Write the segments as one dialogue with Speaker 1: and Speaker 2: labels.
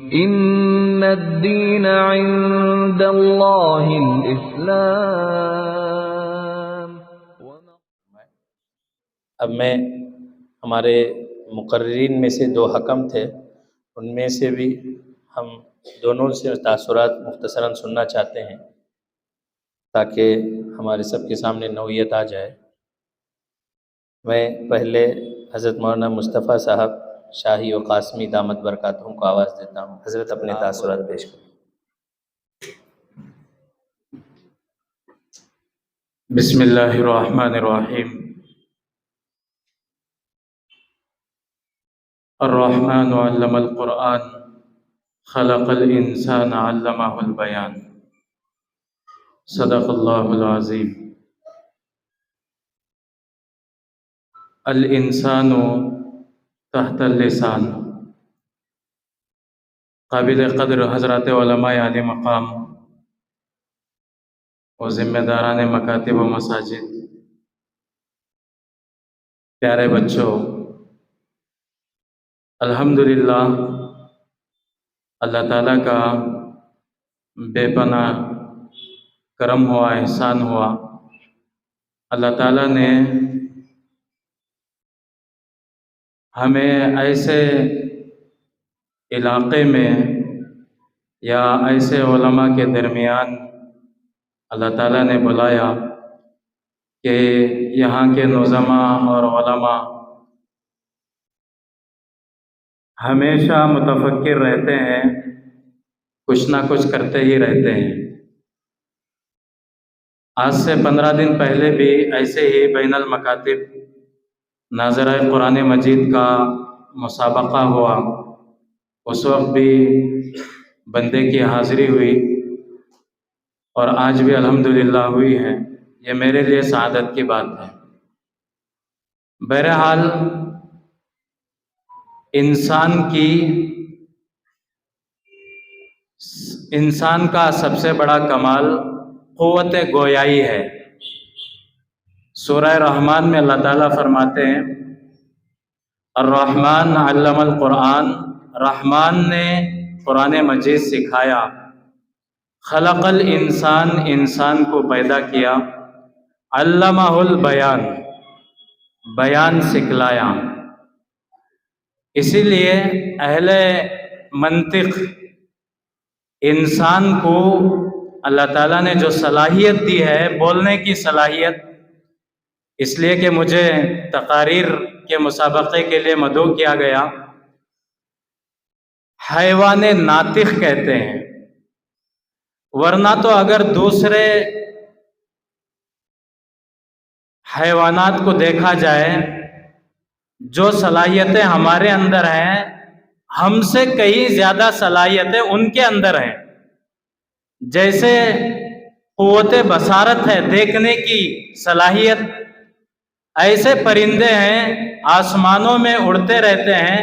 Speaker 1: ان الدین عند اللہ الاسلام۔
Speaker 2: اب میں ہمارے مقررین میں سے 2 حکم تھے، ان میں سے بھی ہم دونوں سے تاثرات مختصراً سننا چاہتے ہیں تاکہ ہمارے سب کے سامنے نوعیت آ جائے۔ میں پہلے حضرت مولانا مصطفیٰ صاحب شاہی و قاسمی دامت برکاتہم کو آواز دیتا ہوں، حضرت اپنے تاثرات پیش کریں۔
Speaker 3: بسم اللہ الرحمن الرحیم۔ الرحمن علم القرآن خلق الانسان علمہ البیان، صدق اللہ العظیم۔ الانسان تحت اللسان۔ قابل قدر حضرات علماء عالی مقام و ذمہ داران مکاتب و مساجد، پیارے بچوں، الحمدللہ اللہ تعالیٰ کا بے پناہ کرم ہوا، احسان ہوا۔ اللہ تعالیٰ نے ہمیں ایسے علاقے میں یا ایسے علماء کے درمیان اللہ تعالیٰ نے بلایا کہ یہاں کے نظماء اور علماء ہمیشہ متفکر رہتے ہیں، کچھ نہ کچھ کرتے ہی رہتے ہیں۔ آج سے 15 دن پہلے بھی ایسے ہی بین المکاتب ناظرہ قرآن مجید کا مسابقہ ہوا، اس وقت بھی بندے کی حاضری ہوئی اور آج بھی الحمدللہ ہوئی ہے۔ یہ میرے لیے سعادت کی بات ہے۔ بہرحال انسان کا سب سے بڑا کمال قوت گویائی ہے۔ سورہ رحمان میں اللہ تعالیٰ فرماتے ہیں الرحمن علم القرآن، رحمان نے قرآن مجید سکھایا، خلق الانسان، انسان کو پیدا کیا، علمہ البیان، بیان سکھلایا۔ اسی لیے اہل منطق انسان کو اللہ تعالیٰ نے جو صلاحیت دی ہے، بولنے کی صلاحیت، اس لیے کہ مجھے تقاریر کے مسابقے کے لیے مدعو کیا گیا، حیوان ناطق کہتے ہیں۔ ورنہ تو اگر دوسرے حیوانات کو دیکھا جائے، جو صلاحیتیں ہمارے اندر ہیں، ہم سے کئی زیادہ صلاحیتیں ان کے اندر ہیں۔ جیسے قوت بصارت ہے، دیکھنے کی صلاحیت، ایسے پرندے ہیں آسمانوں میں اڑتے رہتے ہیں،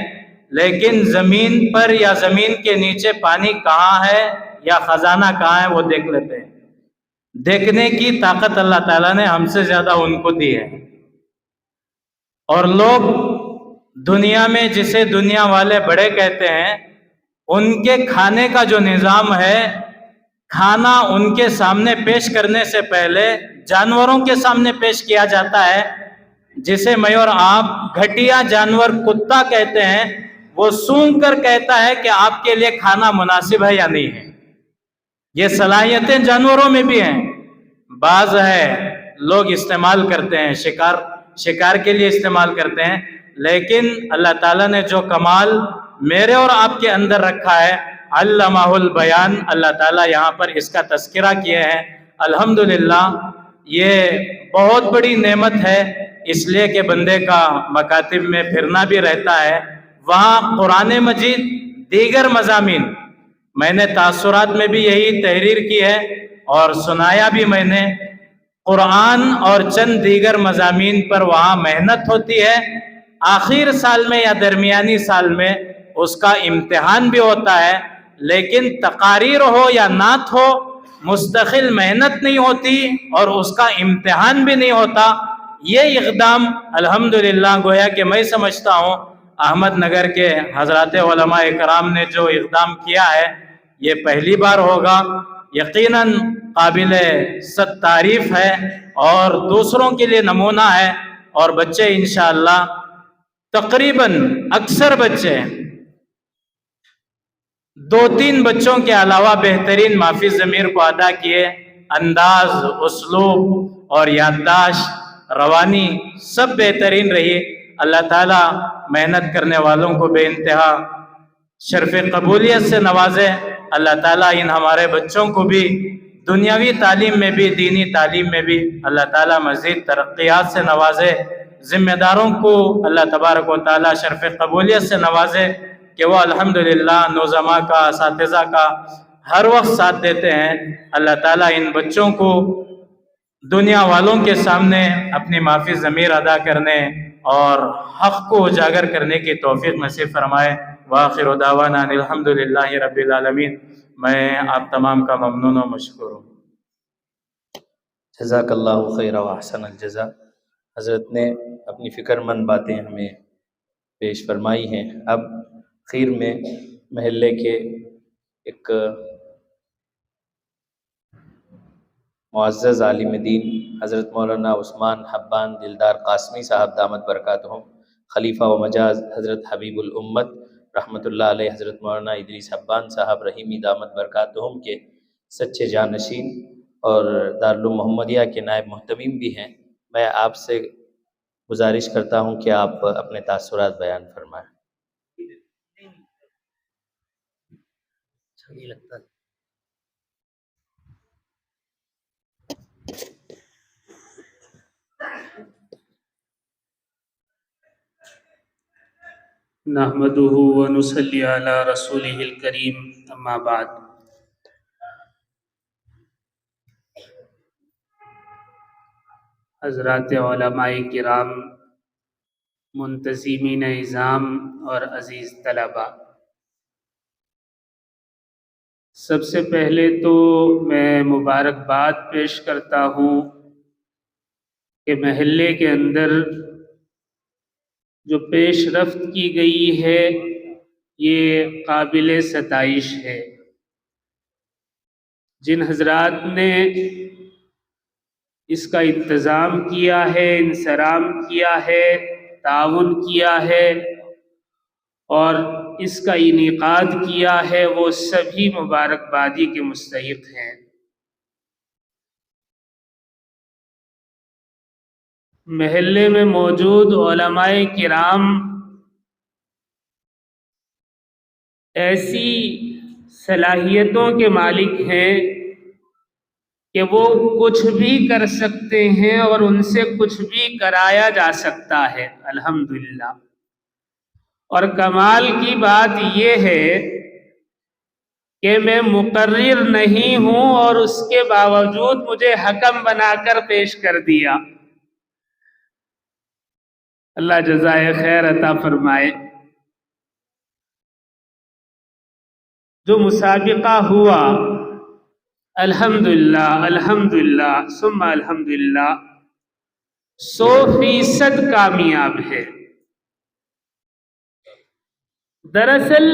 Speaker 3: لیکن زمین پر یا زمین کے نیچے پانی کہاں ہے یا خزانہ کہاں ہے وہ دیکھ لیتے ہیں۔ دیکھنے کی طاقت اللہ تعالیٰ نے ہم سے زیادہ ان کو دی ہے۔ اور لوگ دنیا میں جسے دنیا والے بڑے کہتے ہیں، ان کے کھانے کا جو نظام ہے، کھانا ان کے سامنے پیش کرنے سے پہلے جانوروں کے سامنے پیش کیا جاتا ہے، جسے میں اور آپ گھٹیا جانور کتا کہتے ہیں، وہ سونگ کر کہتا ہے کہ آپ کے لیے کھانا مناسب ہے یا نہیں ہے۔ یہ صلاحیتیں جانوروں میں بھی ہیں۔ بعض ہے لوگ استعمال کرتے ہیں، شکار کے لیے استعمال کرتے ہیں، لیکن اللہ تعالیٰ نے جو کمال میرے اور آپ کے اندر رکھا ہے، علمہ البیان، اللہ تعالیٰ یہاں پر اس کا تذکرہ کیے ہیں۔ الحمدللہ یہ بہت بڑی نعمت ہے، اس لیے کہ بندے کا مکاتب میں پھرنا بھی رہتا ہے، وہاں قرآن مجید، دیگر مضامین، میں نے تاثرات میں بھی یہی تحریر کی ہے اور سنایا بھی میں نے، قرآن اور چند دیگر مضامین پر وہاں محنت ہوتی ہے۔ آخر سال میں یا درمیانی سال میں اس کا امتحان بھی ہوتا ہے، لیکن تقاریر ہو یا نعت ہو، مستقل محنت نہیں ہوتی اور اس کا امتحان بھی نہیں ہوتا۔ یہ اقدام الحمدللہ گویا کہ میں سمجھتا ہوں احمد نگر کے حضرات علماء کرام نے جو اقدام کیا ہے یہ پہلی بار ہوگا، یقیناً قابل صد تعریف ہے اور دوسروں کے لیے نمونہ ہے. اور بچے انشاءاللہ تقریباً اکثر بچے 2-3 بچوں کے علاوہ بہترین مافی ضمیر کو ادا کیے. انداز، اسلوب اور یادداشت، روانی سب بہترین رہی. اللہ تعالیٰ محنت کرنے والوں کو بے انتہا شرف قبولیت سے نوازے. اللہ تعالیٰ ان ہمارے بچوں کو بھی دنیاوی تعلیم میں بھی دینی تعلیم میں بھی اللہ تعالیٰ مزید ترقیات سے نوازے. ذمہ داروں کو اللہ تبارک و تعالیٰ شرف قبولیت سے نوازے کہ وہ الحمدللہ نوزماں کا، اساتذہ کا ہر وقت ساتھ دیتے ہیں. اللہ تعالیٰ ان بچوں کو دنیا والوں کے سامنے اپنی معافی ضمیر ادا کرنے اور حق کو اجاگر کرنے کی توفیق نصیب فرمائے. وآخر دعوانا ان الحمدللہ رب العالمین. میں آپ تمام کا ممنون و مشکور ہوں.
Speaker 2: جزاک اللہ خیر و احسن الجزا. حضرت نے اپنی فکر مند باتیں ہمیں پیش فرمائی ہیں. اب خیر میں محلے کے ایک معزز عالم دین حضرت مولانا عثمان حبان دلدار قاسمی صاحب دامت برکاتہم، خلیفہ و مجاز حضرت حبیب الامت رحمۃ اللہ علیہ حضرت مولانا ادریس حبان صاحب رحیمی دامت برکاتہم کے سچے جانشین اور دارالعلوم محمدیہ کے نائب محتمیم بھی ہیں. میں آپ سے گزارش کرتا ہوں کہ آپ اپنے تاثرات بیان فرمائیں.
Speaker 4: نحمده ونصلي على رسوله الكريم اما بعد. حضرات علماء کرام، منتظمین نظام اور عزیز طلباء، سب سے پہلے تو میں مبارکباد پیش کرتا ہوں کہ محلے کے اندر جو پیش رفت کی گئی ہے یہ قابل ستائش ہے. جن حضرات نے اس کا انتظام کیا ہے، انصرام کیا ہے، تعاون کیا ہے اور اس کا انعقاد کیا ہے، وہ سبھی مبارکبادی کے مستحق ہیں. محلے میں موجود علماء کرام ایسی صلاحیتوں کے مالک ہیں کہ وہ کچھ بھی کر سکتے ہیں اور ان سے کچھ بھی کرایا جا سکتا ہے الحمدللہ. اور کمال کی بات یہ ہے کہ میں مقرر نہیں ہوں اور اس کے باوجود مجھے حکم بنا کر پیش کر دیا. اللہ جزائے خیر عطا فرمائے. جو مسابقہ ہوا الحمدللہ الحمدللہ ثم الحمدللہ 100% کامیاب ہے. دراصل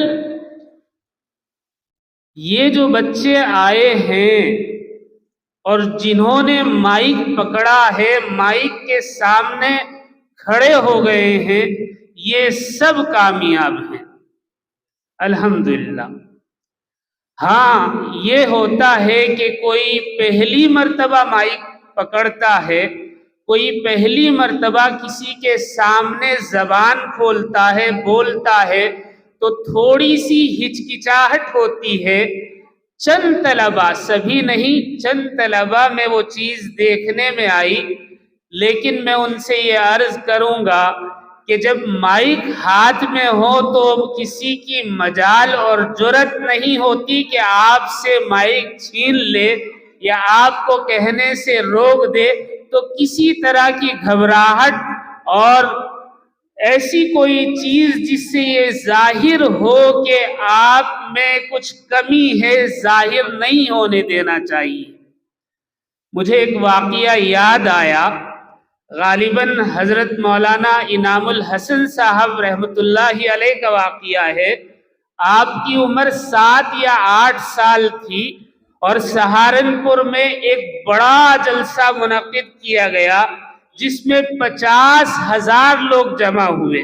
Speaker 4: یہ جو بچے آئے ہیں اور جنہوں نے مائک پکڑا ہے، مائک کے سامنے کھڑے ہو گئے ہیں، یہ سب کامیاب ہیں الحمدللہ. ہاں یہ ہوتا ہے کہ کوئی پہلی مرتبہ مائک پکڑتا ہے، کوئی پہلی مرتبہ کسی کے سامنے زبان کھولتا ہے، بولتا ہے تو تھوڑی سی ہچکچاہٹ ہوتی ہے. چند طلبہ، سبھی نہیں، چند طلبہ میں وہ چیز دیکھنے میں آئی. لیکن میں ان سے یہ عرض کروں گا کہ جب مائک ہاتھ میں ہو تو کسی کی مجال اور جرأت نہیں ہوتی کہ آپ سے مائک چھین لے یا آپ کو کہنے سے روک دے. تو کسی طرح کی گھبراہٹ اور ایسی کوئی چیز جس سے یہ ظاہر ہو کہ آپ میں کچھ کمی ہے، ظاہر نہیں ہونے دینا چاہیے. مجھے ایک واقعہ یاد آیا. غالباً حضرت مولانا انعام الحسن صاحب رحمۃ اللہ علیہ کا واقعہ ہے۔ آپ کی عمر 7 یا 8 سال تھی اور سہارنپور میں ایک بڑا جلسہ منعقد کیا گیا جس میں 50,000 لوگ جمع ہوئے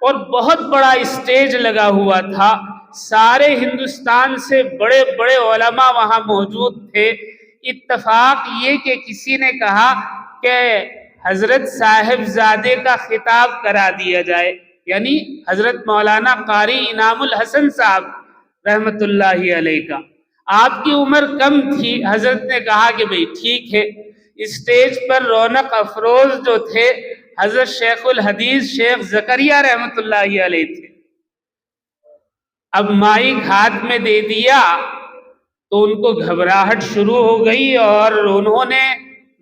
Speaker 4: اور بہت بڑا اسٹیج لگا ہوا تھا۔ سارے ہندوستان سے بڑے بڑے علماء وہاں موجود تھے۔ اتفاق یہ کہ کسی نے کہا کہ حضرت صاحب زادے کا خطاب کرا دیا جائے، یعنی حضرت مولانا قاری انعام الحسن صاحب رحمۃ اللہ علیہ کا۔ آپ کی عمر کم تھی، حضرت نے کہا کہ بھئی ٹھیک ہے۔ اسٹیج پر رونق افروز جو تھے حضرت شیخ الحدیث شیخ زکریہ رحمۃ اللہ علیہ تھے۔ اب مائک ہاتھ میں دے دیا تو ان کو گھبراہٹ شروع ہو گئی اور انہوں نے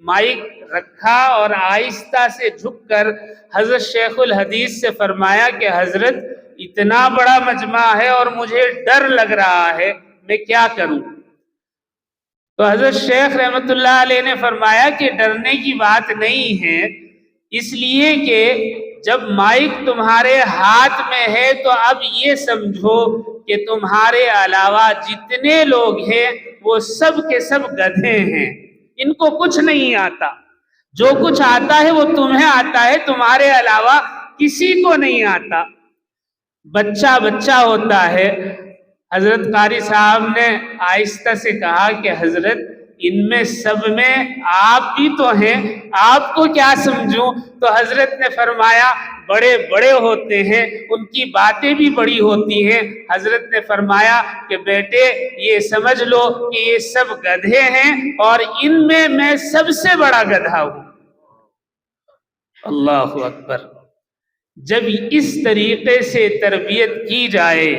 Speaker 4: مائک رکھا اور آہستہ سے جھک کر حضرت شیخ الحدیث سے فرمایا کہ حضرت اتنا بڑا مجمع ہے اور مجھے ڈر لگ رہا ہے، میں کیا کروں؟ تو حضرت شیخ رحمۃ اللہ علیہ نے فرمایا کہ ڈرنے کی بات نہیں ہے، اس لیے کہ جب مائک تمہارے ہاتھ میں ہے تو اب یہ سمجھو کہ تمہارے علاوہ جتنے لوگ ہیں وہ سب کے سب گدھے ہیں، ان کو کچھ نہیں آتا، جو کچھ آتا ہے وہ تمہیں آتا ہے، تمہارے علاوہ کسی کو نہیں آتا۔ بچہ بچہ ہوتا ہے۔ حضرت قاری صاحب نے آہستہ سے کہا کہ حضرت ان میں سب میں آپ بھی تو ہیں، آپ کو کیا سمجھوں؟ تو حضرت نے فرمایا بڑے بڑے ہوتے ہیں، ان کی باتیں بھی بڑی ہوتی ہیں۔ حضرت نے فرمایا کہ بیٹے یہ سمجھ لو کہ یہ سب گدھے ہیں اور ان میں میں سب سے بڑا گدھا ہوں۔ اللہ اکبر۔ جب اس طریقے سے تربیت کی جائے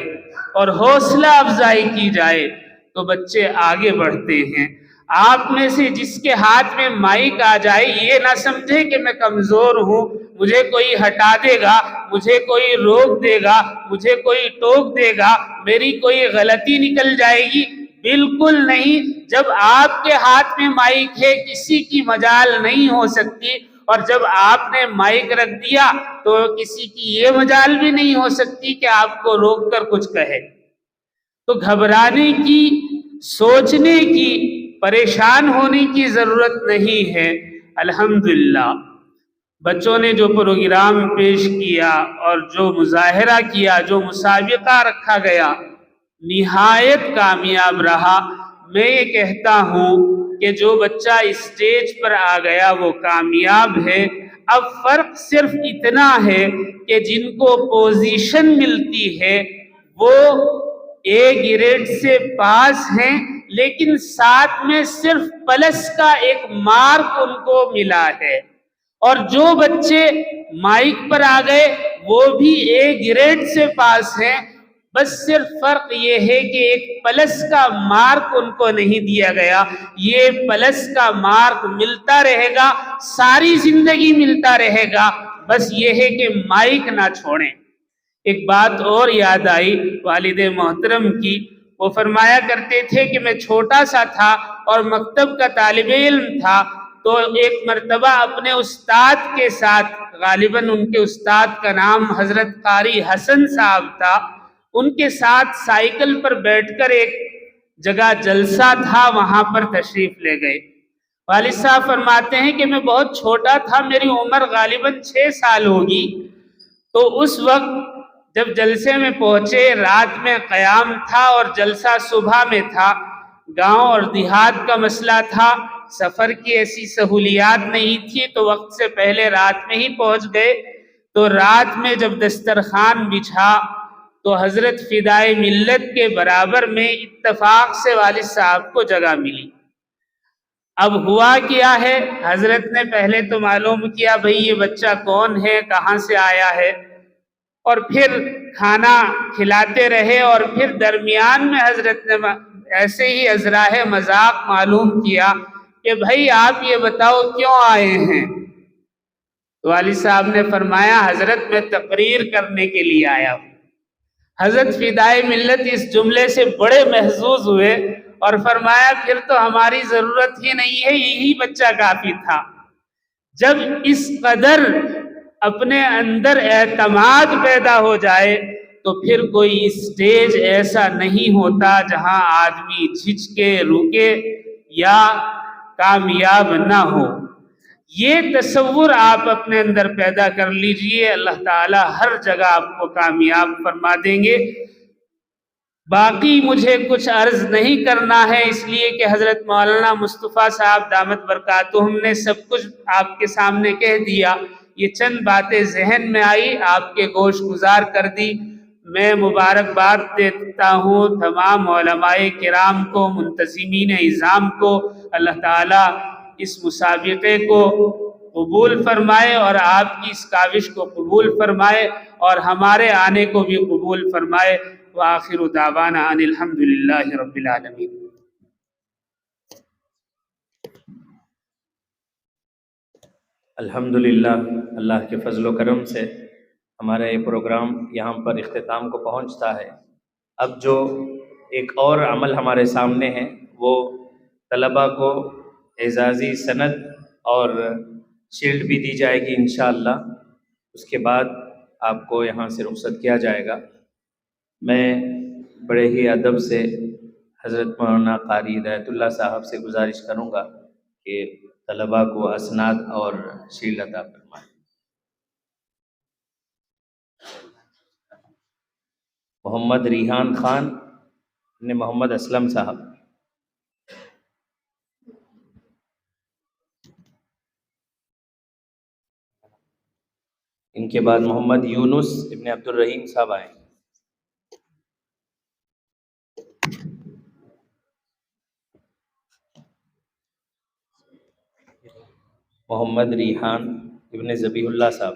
Speaker 4: اور حوصلہ افزائی کی جائے تو بچے آگے بڑھتے ہیں۔ آپ میں سے جس کے ہاتھ میں مائک آ جائے یہ نہ سمجھے کہ میں کمزور ہوں، مجھے کوئی ہٹا دے گا، مجھے کوئی روک دے گا، مجھے کوئی ٹوک دے گا، میری کوئی غلطی نکل جائے گی۔ بالکل نہیں۔ جب آپ کے ہاتھ میں مائک ہے کسی کی مجال نہیں ہو سکتی، اور جب آپ نے مائک رکھ دیا تو کسی کی یہ مجال بھی نہیں ہو سکتی کہ آپ کو روک کر کچھ کہے۔ تو گھبرانے کی، سوچنے کی، پریشان ہونے کی ضرورت نہیں ہے۔ الحمدللہ بچوں نے جو پروگرام پیش کیا اور جو مظاہرہ کیا، جو مسابقہ رکھا گیا، نہایت کامیاب رہا۔ میں یہ کہتا ہوں کہ جو بچہ اسٹیج پر آ گیا وہ کامیاب ہے۔ اب فرق صرف اتنا ہے کہ جن کو پوزیشن ملتی ہے وہ اے گریڈ سے پاس ہیں، لیکن ساتھ میں صرف پلس کا ایک مارک ان کو ملا ہے، اور جو بچے مائک پر آ گئے وہ بھی اے گریڈ سے پاس ہیں، بس صرف فرق یہ ہے کہ ایک پلس کا مارک ان کو نہیں دیا گیا۔ یہ پلس کا مارک ملتا رہے گا، ساری زندگی ملتا رہے گا، بس یہ ہے کہ مائک نہ چھوڑیں۔ ایک بات اور یاد آئی والد محترم کی، وہ فرمایا کرتے تھے کہ میں چھوٹا سا تھا اور مکتب کا طالب علم تھا، تو ایک مرتبہ اپنے استاد کے ساتھ، غالباً ان کے استاد کا نام حضرت قاری حسن صاحب تھا، ان کے ساتھ سائیکل پر بیٹھ کر ایک جگہ جلسہ تھا، وہاں پر تشریف لے گئے۔ والد صاحب فرماتے ہیں کہ میں بہت چھوٹا تھا، میری عمر غالباً 6 سال ہوگی، تو اس وقت جب جلسے میں پہنچے رات میں قیام تھا اور جلسہ صبح میں تھا، گاؤں اور دیہات کا مسئلہ تھا، سفر کی ایسی سہولیات نہیں تھی، تو وقت سے پہلے رات میں ہی پہنچ گئے۔ تو رات میں جب دسترخوان بچھا تو حضرت فدائے ملت کے برابر میں اتفاق سے والد صاحب کو جگہ ملی۔ اب ہوا کیا ہے، حضرت نے پہلے تو معلوم کیا بھئی یہ بچہ کون ہے، کہاں سے آیا ہے، اور پھر کھانا کھلاتے رہے، اور پھر درمیان میں حضرت نے ایسے ہی ازراہ مذاق معلوم کیا کہ بھئی آپ یہ بتاؤ کیوں آئے ہیں؟ تو والد صاحب نے فرمایا حضرت میں تقریر کرنے کے لیے آیا ہوں۔ حضرت فدائے ملت اس جملے سے بڑے محظوظ ہوئے اور فرمایا پھر تو ہماری ضرورت ہی نہیں ہے، یہی بچہ کافی تھا۔ جب اس قدر اپنے اندر اعتماد پیدا ہو جائے تو پھر کوئی اسٹیج ایسا نہیں ہوتا جہاں آدمی جھجکے رکے یا کامیاب نہ ہو۔ یہ تصور آپ اپنے اندر پیدا کر لیجئے، اللہ تعالی ہر جگہ آپ کو کامیاب فرما دیں گے۔ باقی مجھے کچھ عرض نہیں کرنا ہے، اس لیے کہ حضرت مولانا مصطفیٰ صاحب دامت برکاتہم نے سب کچھ آپ کے سامنے کہہ دیا۔ یہ چند باتیں ذہن میں آئی، آپ کے گوش گزار کر دی۔ میں مبارکباد دیتا ہوں تمام علماء کرام کو، منتظمین نظام کو۔ اللہ تعالیٰ اس مسابقے کو قبول فرمائے اور آپ کی اس کاوش کو قبول فرمائے اور ہمارے آنے کو بھی قبول فرمائے۔ وآخر دعوانا ان الحمد للہ رب العالمین۔
Speaker 2: الحمدللہ، اللہ کے فضل و کرم سے ہمارا یہ پروگرام یہاں پر اختتام کو پہنچتا ہے۔ اب جو ایک اور عمل ہمارے سامنے ہے وہ طلباء کو اعزازی سند اور شیلڈ بھی دی جائے گی انشاءاللہ۔ اس کے بعد آپ کو یہاں سے رخصت کیا جائے گا۔ میں بڑے ہی ادب سے حضرت مولانا قاری ہدایت اللہ صاحب سے گزارش کروں گا کہ طلباء کو اسناد اور شیلڈ عطا فرمائیں۔ محمد ریحان خان نے محمد اسلم صاحب، ان کے بعد محمد یونس ابن عبد الرحیم صاحب آئیں۔ محمد ریحان ابن ذبیح اللہ صاحب،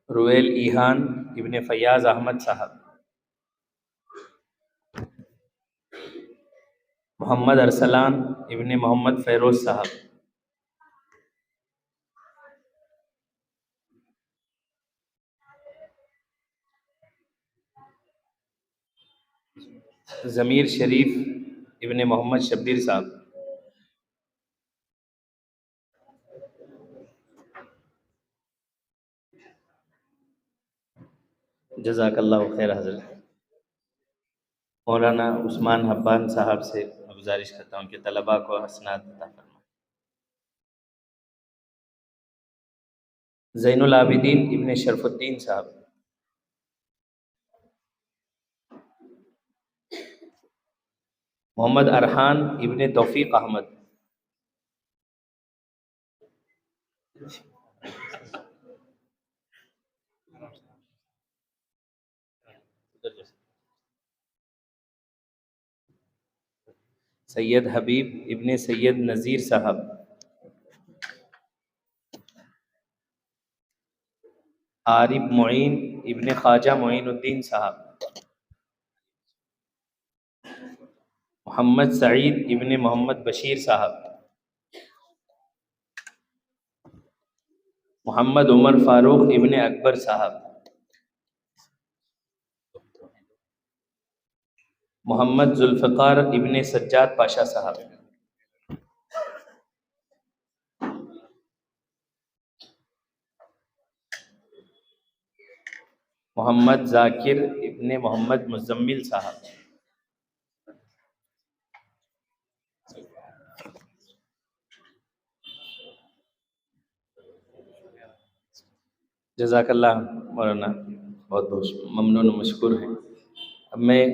Speaker 2: رویل ایحان ابن فیاض احمد صاحب، محمد ارسلان ابن محمد فیروز صاحب، ضمیر شریف ابن محمد شبیر صاحب، جزاک اللہ خیر حضرت۔ مولانا عثمان حبان صاحب سے گزارش کرتا ہوں کہ طلباء کو اسناد عطا فرمائیں۔ زین العابدین ابن شرف الدین صاحب، محمد ارحان ابن توفیق احمد، سید حبیب ابن سید نذیر صاحب، عارف معین ابن خواجہ معین الدین صاحب، محمد سعید ابن محمد بشیر صاحب، محمد عمر فاروق ابن اکبر صاحب، محمد ذوالفقار ابن سجاد پاشا صاحب، محمد ذاکر ابن محمد مزمل صاحب، جزاک اللہ مولانا، بہت بہت ممنون و مشکور ہیں۔ اب میں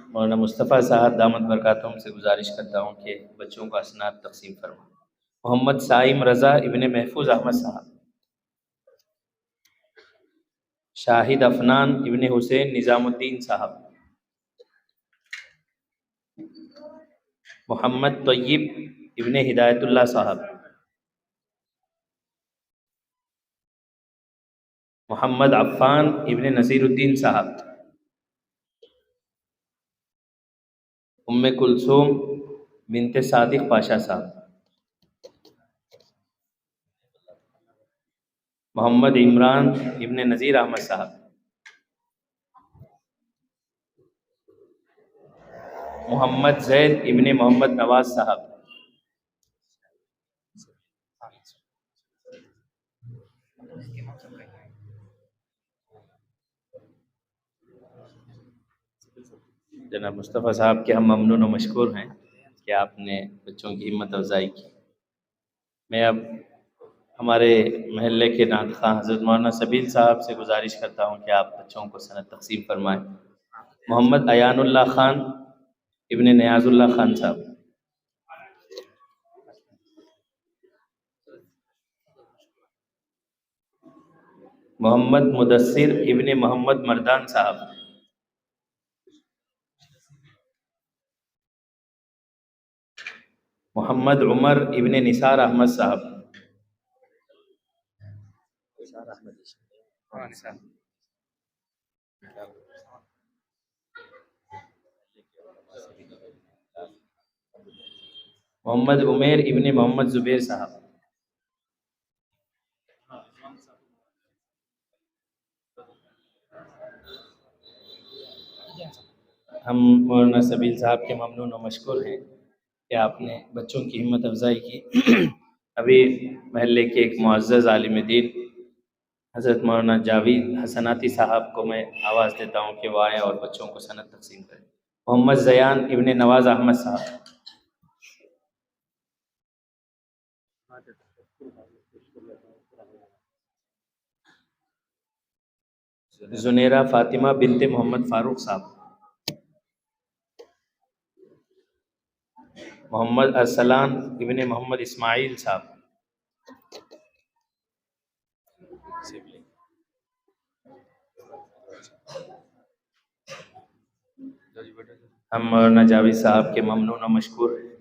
Speaker 2: مولانا مصطفیٰ صاحب دامت برکاتہم سے گزارش کرتا ہوں کہ بچوں کو اسناد تقسیم فرمائیں۔ محمد سائم رضا ابن محفوظ احمد صاحب، شاہد افنان ابن حسین نظام الدین صاحب، محمد طیب ابن ہدایت اللہ صاحب، محمد عفان ابن نصیر الدین صاحب، ام کلثوم بنت صادق پاشا صاحب، محمد عمران ابن نذیر احمد صاحب، محمد زید ابن محمد نواز صاحب، جناب مصطفیٰ صاحب کے ہم ممنون و مشکور ہیں کہ آپ نے بچوں کی ہمت افزائی کی۔ میں اب ہمارے محلے کے نعت خواں حضرت مولانا سبیل صاحب سے گزارش کرتا ہوں کہ آپ بچوں کو سند تقسیم فرمائیں۔ محمد ایان اللہ خان ابن نیاز اللہ خان صاحب، محمد مدثر ابن محمد مردان صاحب، محمد عمر ابن نثار احمد صاحب، محمد عمیر ابن محمد زبیر صاحب، ہم مولانا سبیل صاحب کے ممنون و مشکور ہیں کہ آپ نے بچوں کی ہمت افزائی کی۔ ابھی محلے کے ایک معزز عالم دین حضرت مولانا جاوید حسناتی صاحب کو میں آواز دیتا ہوں کہ وہ آئیں اور بچوں کو سند تقسیم کریں۔ محمد زیان ابن نواز احمد صاحب، زنیرہ فاطمہ بنت محمد فاروق صاحب، محمد ارسلان ابن محمد اسماعیل صاحب، ہم مولانا جاوید صاحب کے ممنون و مشکور ہیں۔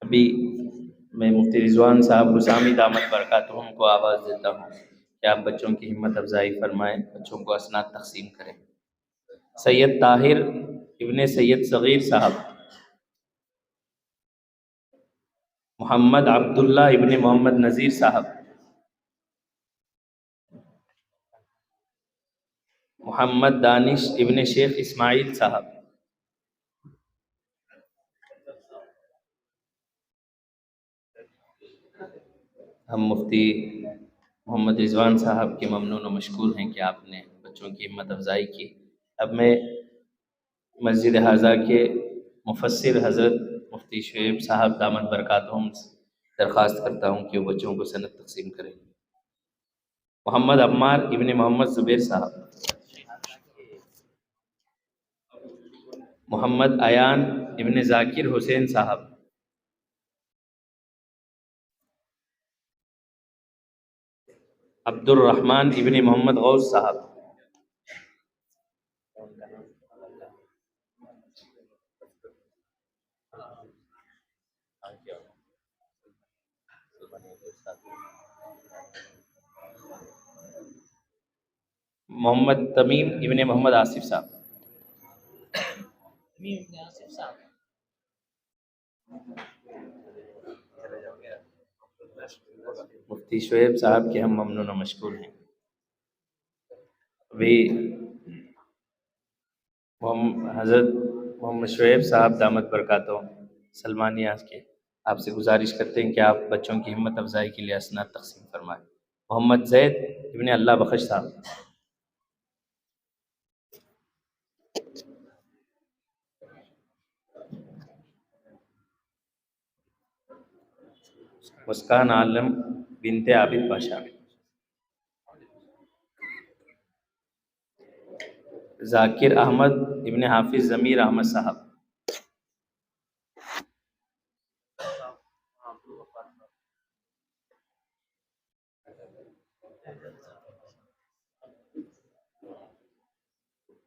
Speaker 2: ابھی میں مفتی رضوان صاحب رسامی دامت برکاتہم کو آواز دیتا ہوں کہ آپ بچوں کی ہمت افزائی فرمائیں، بچوں کو اسناد تقسیم کریں۔ سید طاہر ابن سید صغیر صاحب، محمد عبداللہ ابن محمد نذیر صاحب، محمد دانش ابن شیخ اسماعیل صاحب، ہم مفتی محمد رضوان صاحب کے ممنون و مشکور ہیں کہ آپ نے بچوں کی ہمت افزائی کی۔ اب میں مسجد حاضہ کے مفسر حضرت مفتی شعیب صاحب دامت برکاتہم درخواست کرتا ہوں کہ وہ بچوں کو سند تقسیم کریں۔ محمد عمار ابن محمد زبیر صاحب، محمد ایان ابن ذاکر حسین صاحب، عبد الرحمن ابن محمد غوث صاحب، محمد تمیم ابن محمد آصف صاحب، مفتی شعیب صاحب کے ہم ممنون و مشکور ہیں۔ ابھی حضرت محمد شعیب صاحب دامت برکاتہم سلمانیہ کے آپ سے گزارش کرتے ہیں کہ آپ بچوں کی ہمت افزائی کے لیے اسناد تقسیم فرمائیں۔ محمد زید ابن اللہ بخش صاحب، مسکان عالم بنت عابد پاشا، ذاکر احمد ابن حافظ ضمیر احمد صاحب،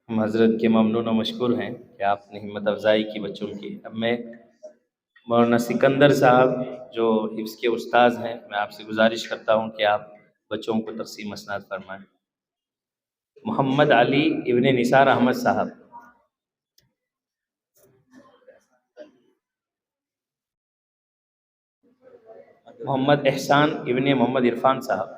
Speaker 2: ہم حضرت کے ممنون و مشکور ہیں کہ آپ نے ہمت افزائی کی بچوں کی۔ اب میں مولانا سکندر صاحب جو حفظ کے استاذ ہیں، میں آپ سے گزارش کرتا ہوں کہ آپ بچوں کو تقسیم اسناد فرمائیں۔ محمد علی ابن نثار احمد صاحب، محمد احسان ابن محمد عرفان صاحب،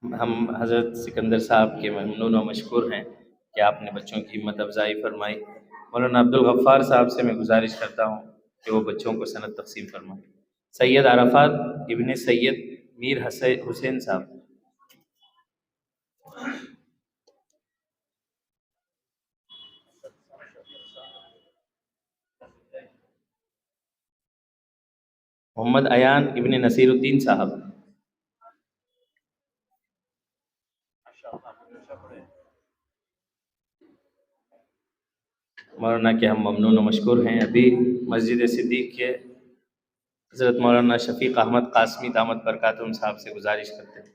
Speaker 2: ہم حضرت سکندر صاحب کے ممنون و مشکور ہیں کہ آپ نے بچوں کی ہمت افزائی فرمائی۔ مولانا عبدالغفار صاحب سے میں گزارش کرتا ہوں کہ وہ بچوں کو سند تقسیم فرمائیں۔ سید عرفات ابن سید میر حسین صاحب۔ محمد ایان ابن نصیر الدین صاحب۔ مولانا کے ہم ممنون و مشکور ہیں۔ ابھی مسجد صدیق کے حضرت مولانا شفیق احمد قاسمی دامت برکاتہم صاحب سے گزارش کرتے ہیں۔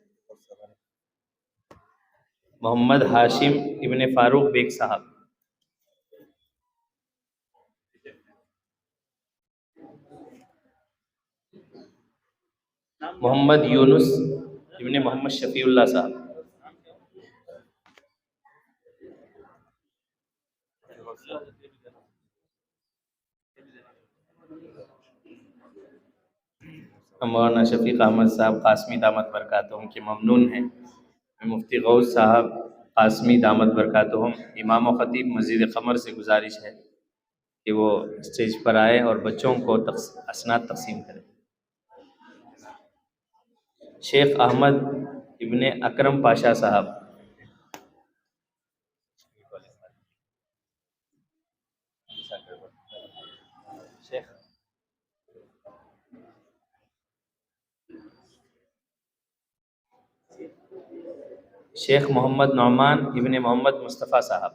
Speaker 2: محمد ہاشم ابن فاروق بیگ صاحب۔ محمد یونس ابن محمد شفیع اللہ صاحب۔ ہم مولانا شفیق احمد صاحب قاسمی دامت برکاتہم کے ممنون ہیں۔ مفتی غوث صاحب قاسمی دامت برکاتہم امام و خطیب مسجد قمر سے گزارش ہے کہ وہ اسٹیج پر آئے اور بچوں کو اسناد تقسیم کریں۔ شیخ احمد ابن اکرم پاشا صاحب۔ شیخ محمد نعمان ابن محمد مصطفیٰ صاحب۔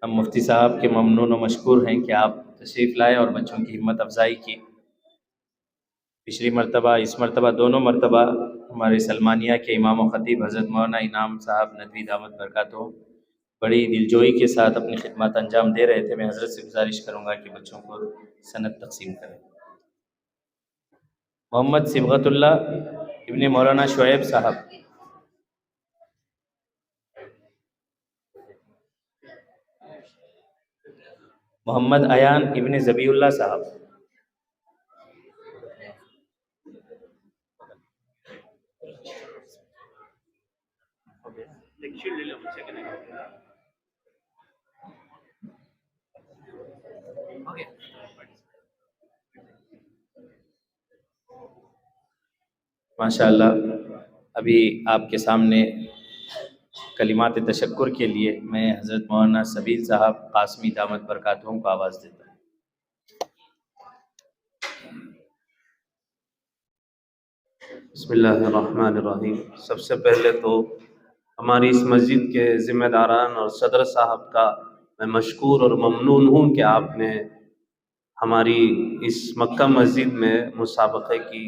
Speaker 2: ہم مفتی صاحب کے ممنون و مشکور ہیں کہ آپ تشریف لائے اور بچوں کی ہمت افزائی کی۔ پچھلی مرتبہ اس مرتبہ دونوں مرتبہ ہمارے سلمانیہ کے امام و خطیب حضرت مولانا انعام صاحب ندوی دامت برکاتہم بڑی دلجوئی کے ساتھ اپنی خدمات انجام دے رہے تھے۔ میں حضرت سے گزارش کروں گا کہ بچوں کو سند تقسیم کریں۔ محمد صبغت اللہ ابن مولانا شعیب صاحب۔ محمد ایان ابن ذبیح اللہ صاحب۔ ماشاء اللہ، ابھی آپ کے سامنے کلمات تشکر کے لیے میں حضرت مولانا سبیل صاحب قاسمی دامت برکاتہم کو آواز دیتا ہوں۔
Speaker 5: بسم اللہ الرحمن الرحیم۔ سب سے پہلے تو ہماری اس مسجد کے ذمہ داران اور صدر صاحب کا میں مشکور اور ممنون ہوں کہ آپ نے ہماری اس مکہ مسجد میں مسابقے کی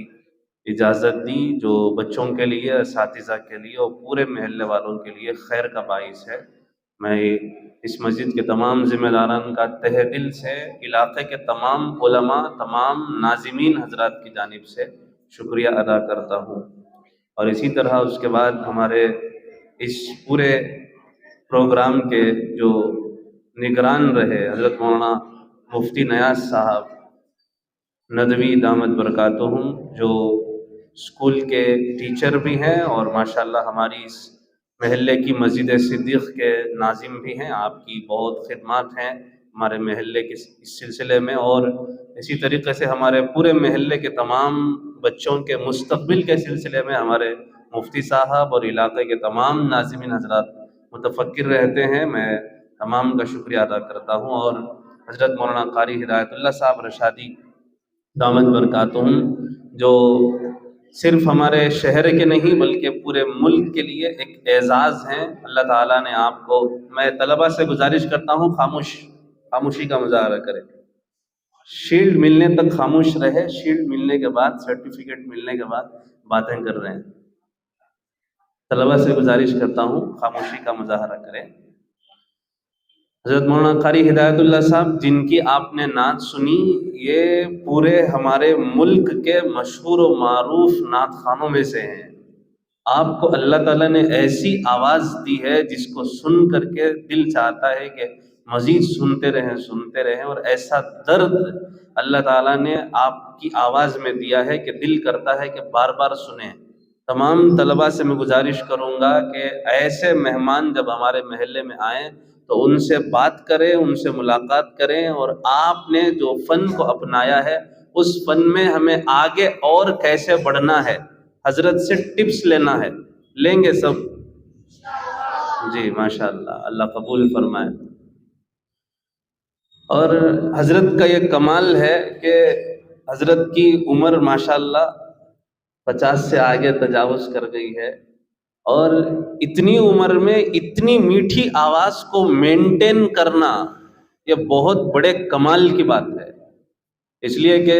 Speaker 5: اجازت دی، جو بچوں کے لیے، اساتذہ کے لیے اور پورے محلے والوں کے لیے خیر کا باعث ہے۔ میں اس مسجد کے تمام ذمہ داران کا تہہ دل سے، علاقے کے تمام علماء، تمام ناظمین حضرات کی جانب سے شکریہ ادا کرتا ہوں۔ اور اسی طرح اس کے بعد ہمارے اس پورے پروگرام کے جو نگران رہے حضرت مولانا مفتی نیاز صاحب ندوی دامت برکاتہم، جو اسکول کے ٹیچر بھی ہیں اور ماشاءاللہ ہماری اس محلے کی مسجد صدیق کے ناظم بھی ہیں۔ آپ کی بہت خدمات ہیں ہمارے محلے کے اس سلسلے میں، اور اسی طریقے سے ہمارے پورے محلے کے تمام بچوں کے مستقبل کے سلسلے میں ہمارے مفتی صاحب اور علاقے کے تمام ناظمین حضرات متفکر رہتے ہیں۔ میں تمام کا شکریہ ادا کرتا ہوں۔ اور حضرت مولانا قاری ہدایت اللہ صاحب رشادی دامت برکاتہم، جو صرف ہمارے شہر کے نہیں بلکہ پورے ملک کے لیے ایک اعزاز ہیں۔ اللہ تعالیٰ نے آپ کو، میں طلبہ سے گزارش کرتا ہوں خاموشی کا مظاہرہ کریں، شیلڈ ملنے تک خاموش رہے، شیلڈ ملنے کے بعد، سرٹیفکیٹ ملنے کے بعد باتیں کر رہے ہیں۔ طلبہ سے گزارش کرتا ہوں خاموشی کا مظاہرہ کریں۔ حضرت مولانا قاری ہدایت اللہ صاحب، جن کی آپ نے نعت سنی، یہ پورے ہمارے ملک کے مشہور و معروف نعت خوانوں میں سے ہیں۔ آپ کو اللہ تعالیٰ نے ایسی آواز دی ہے جس کو سن کر کے دل چاہتا ہے کہ مزید سنتے رہیں، اور ایسا درد اللہ تعالیٰ نے آپ کی آواز میں دیا ہے کہ دل کرتا ہے کہ بار بار سنیں۔ تمام طلباء سے میں گزارش کروں گا کہ ایسے مہمان جب ہمارے محلے میں آئیں تو ان سے بات کریں، ان سے ملاقات کریں، اور آپ نے جو فن کو اپنایا ہے اس فن میں ہمیں آگے اور کیسے بڑھنا ہے، حضرت سے ٹپس لینا ہے، لیں گے سب؟ جی ماشاءاللہ، اللہ قبول فرمائے۔ اور حضرت کا یہ کمال ہے کہ حضرت کی عمر ماشاءاللہ 50 سے آگے تجاوز کر گئی ہے، اور اتنی عمر میں اتنی میٹھی آواز کو مینٹین کرنا یہ بہت بڑے کمال کی بات ہے۔ اس لیے کہ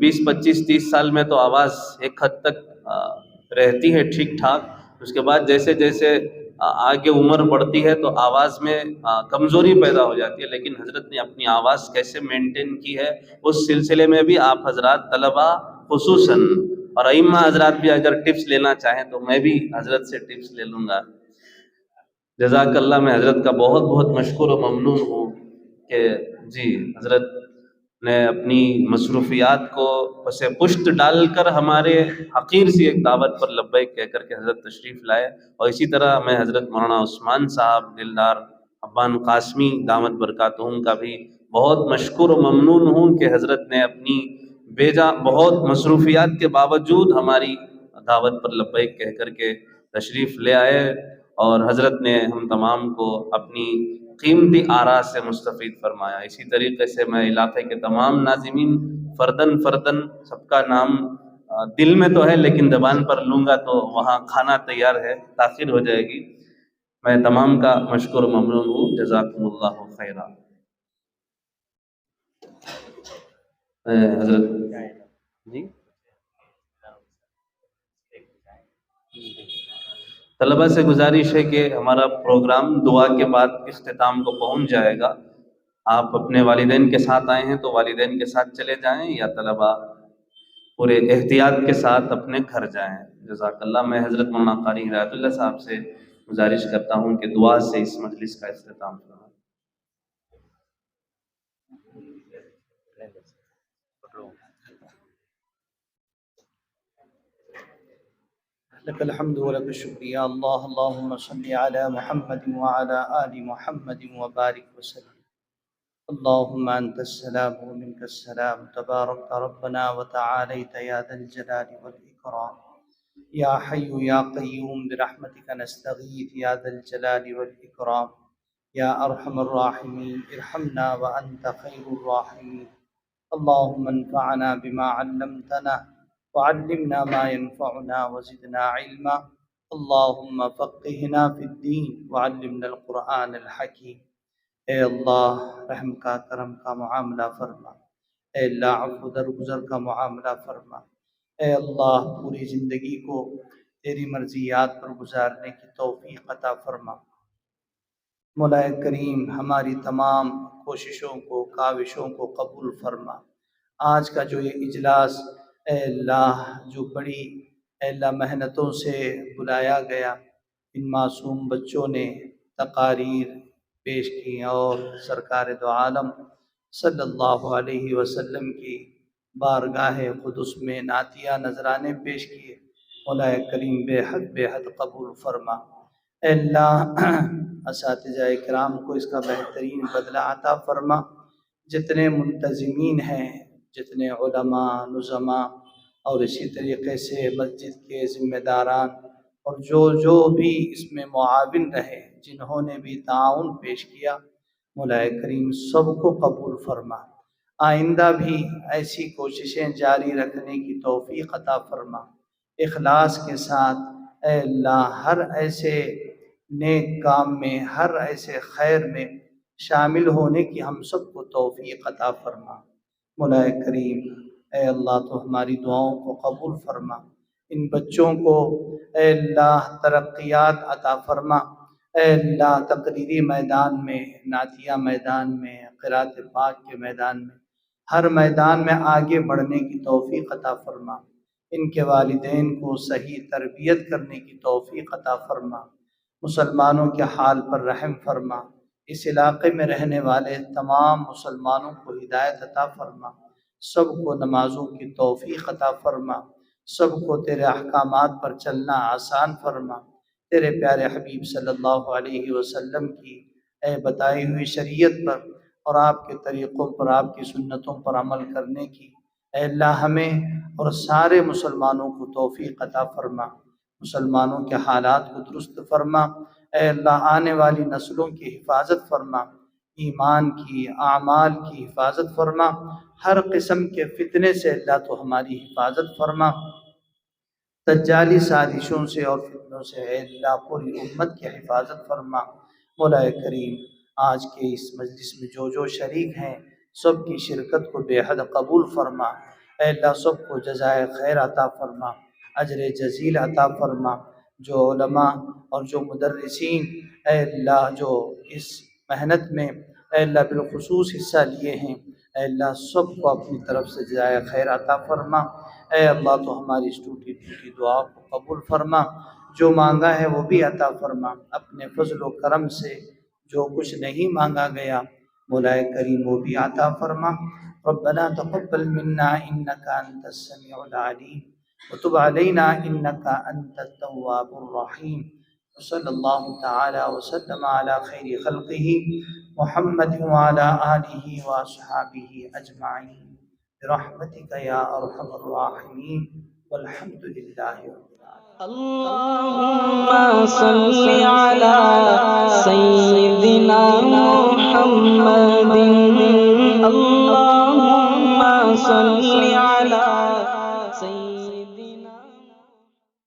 Speaker 5: 20 25 30 سال میں تو آواز ایک حد تک رہتی ہے ٹھیک ٹھاک، اس کے بعد جیسے جیسے آگے عمر بڑھتی ہے تو آواز میں کمزوری پیدا ہو جاتی ہے، لیکن حضرت نے اپنی آواز کیسے مینٹین کی ہے اس سلسلے میں بھی آپ حضرات طلباء خصوصاً اور ائمہ حضرات بھی اگر ٹپس لینا چاہیں تو میں بھی حضرت سے ٹپس لے لوں گا۔ جزاک اللہ، میں حضرت کا بہت بہت مشکور و ممنون ہوں کہ جی حضرت نے اپنی مصروفیات کو پس پشت ڈال کر ہمارے حقیر سی ایک دعوت پر لبیک کہہ کر کے حضرت تشریف لائے۔ اور اسی طرح میں حضرت مولانا عثمان صاحب دلدار ابان قاسمی دامت برکاتہم کا بھی بہت مشکور و ممنون ہوں کہ حضرت نے اپنی بیجا بہت مصروفیات کے باوجود ہماری دعوت پر لبیک کہہ کر کے تشریف لے آئے، اور حضرت نے ہم تمام کو اپنی قیمتی آراء سے مستفید فرمایا۔ اسی طریقے سے میں علاقے کے تمام ناظمین فردن فردن سب کا نام دل میں تو ہے لیکن زبان پر لوں گا تو وہاں کھانا تیار ہے، تاخیر ہو جائے گی۔ میں تمام کا مشکور و ممنون ہوں، جزاکم اللہ خیرا۔ حضرت جی طلباء سے گزارش ہے کہ ہمارا پروگرام دعا کے بعد اختتام کو پہنچ جائے گا۔ آپ اپنے والدین کے ساتھ آئے ہیں تو والدین کے ساتھ چلے جائیں، یا طلباء پورے احتیاط کے ساتھ اپنے گھر جائیں۔ جزاک اللہ۔ میں حضرت مولانا قاری ہدایت اللہ صاحب سے گزارش کرتا ہوں کہ دعا سے اس مجلس کا اختتام کریں۔
Speaker 6: لك الحمد ولك الشكر يا الله، اللهم صل على محمد وعلى آل محمد وبارك وسلم۔ اللهم أنت السلام ومنك السلام، تبارك ربنا وتعاليت يا ذا الجلال والإكرام، يا حي يا قيوم برحمتك نستغيث يا ذا الجلال والإكرام، يا أرحم الراحمين ارحمنا وأنت خير الراحمين۔ اللهم انفعنا بما علمتنا وعلمنا ما ينفعنا وزدنا علما، اللهم فقهنا في الدين وعلمنا القرآن الحكيم۔ اے اللہ رحم کا کرم کا معاملہ فرما، اے اللہ عفو درگزر کا معاملہ فرما، اے اللہ پوری زندگی کو تیری مرضیات پر گزارنے کی توفیق عطا فرما۔ مولا کریم ہماری تمام کوششوں کو کاوشوں کو قبول فرما۔ آج کا جو یہ اجلاس اے اللہ جو بڑی اے اللہ محنتوں سے بلایا گیا، ان معصوم بچوں نے تقاریر پیش کی اور سرکار دو عالم صلی اللہ علیہ وسلم کی بارگاہ قدس میں نعتیہ نذرانے پیش کیے۔ مولا کریم بے حد قبول فرما۔ اے اللہ اساتذہ کرام کو اس کا بہترین بدلہ عطا فرما۔ جتنے منتظمین ہیں، جتنے علماء نظماء اور اسی طریقے سے مسجد کے ذمہ داران اور جو بھی اس میں معاون رہے، جنہوں نے بھی تعاون پیش کیا، مولا کریم سب کو قبول فرما۔ آئندہ بھی ایسی کوششیں جاری رکھنے کی توفیق عطا فرما۔ اخلاص کے ساتھ اے اللہ ہر ایسے نیک کام میں، ہر ایسے خیر میں شامل ہونے کی ہم سب کو توفیق عطا فرما۔ مولا کریم اے اللہ تو ہماری دعاؤں کو قبول فرما۔ ان بچوں کو اے اللہ ترقیات عطا فرما۔ اے اللہ تقریری میدان میں، نعتیہ میدان میں، قرأت پاک کے میدان میں، ہر میدان میں آگے بڑھنے کی توفیق عطا فرما۔ ان کے والدین کو صحیح تربیت کرنے کی توفیق عطا فرما، مسلمانوں کے حال پر رحم فرما، اس علاقے میں رہنے والے تمام مسلمانوں کو ہدایت عطا فرما، سب کو نمازوں کی توفیق عطا فرما، سب کو تیرے احکامات پر چلنا آسان فرما، تیرے پیارے حبیب صلی اللہ علیہ وسلم کی اے بتائی ہوئی شریعت پر اور آپ کے طریقوں پر، آپ کی سنتوں پر عمل کرنے کی اے اللہ ہمیں اور سارے مسلمانوں کو توفیق عطا فرما، مسلمانوں کے حالات کو درست فرما، اے اللہ آنے والی نسلوں کی حفاظت فرما، ایمان کی، اعمال کی حفاظت فرما، ہر قسم کے فتنے سے اللہ تو ہماری حفاظت فرما، دجالی سازشوں سے اور فتنوں سے اے اللہ پوری امت کی حفاظت فرما۔ مولا کریم آج کے اس مجلس میں جو شریک ہیں سب کی شرکت کو بے حد قبول فرما، اے اللہ سب کو جزائے خیر عطا فرما، اجر جزیل عطا فرما، جو علماء اور جو مدرسین اے اللہ جو اس محنت میں اے اللہ بالخصوص حصہ لیے ہیں اے اللہ سب کو اپنی طرف سے جزائے خیر عطا فرما، اے اللہ تو ہماری اس ٹوٹی ٹوٹی دعا کو قبول فرما، جو مانگا ہے وہ بھی عطا فرما، اپنے فضل و کرم سے جو کچھ نہیں مانگا گیا مولا کریم وہ بھی عطا فرما۔ ربنا تقبل منا انك انت السميع العليم وتب علينا انك انت التواب الرحيم، وصلى الله تعالى وسلم على خير خلقه محمد وعلى آله وأصحابه أجمعين برحمتك يا أرحم الراحمين والحمد لله رب العالمين۔
Speaker 1: اللهم صل على سيدنا محمد، اللهم صل على